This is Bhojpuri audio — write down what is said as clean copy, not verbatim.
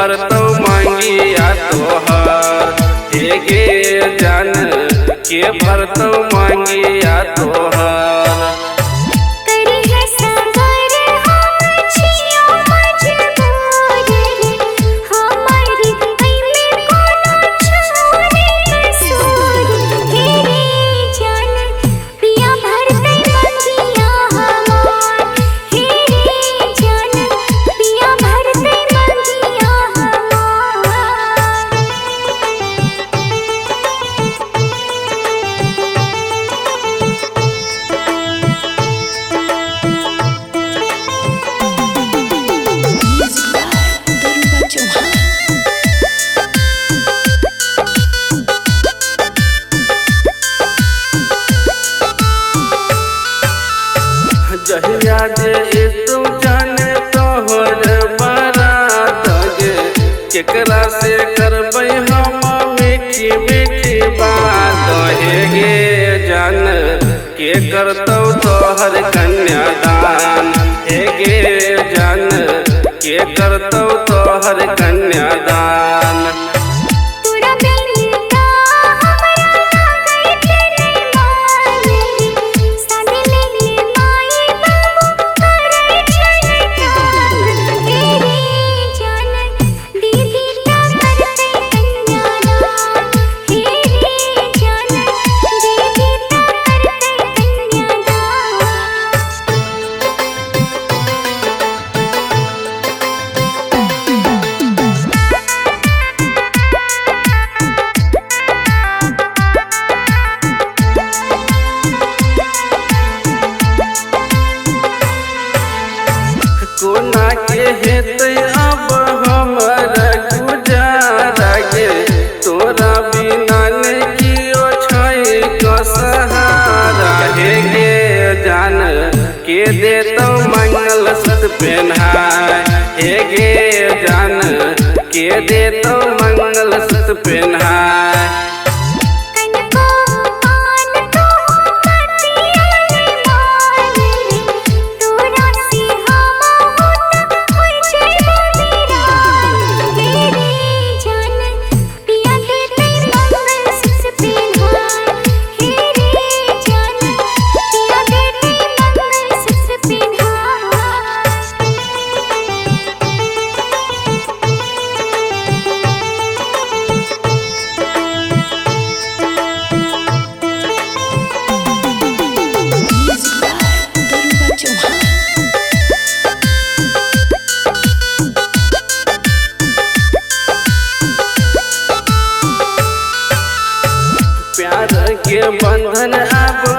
भरतो मांगिया तोहर, हे गे जान के भरतो मांगिया तोहर। जहिया जे तू जाने तोहर बारात गे, केकरा से करबै हम मीठी मीठी बात, हे गे जान के करतौ तोहर कन्यादान, हे गे जान के करतौ तोहर कन्यादान। कोना के हेतै अब हमर गुजारा गे, तोरा बिना नै कियो छै क सहारा, हे गे जान के देतौ मंगलसूत्र पेन्हाय, हे गे जान के देतौ मंगलसूत्र पेन्हाय। प्यार के बंधन अब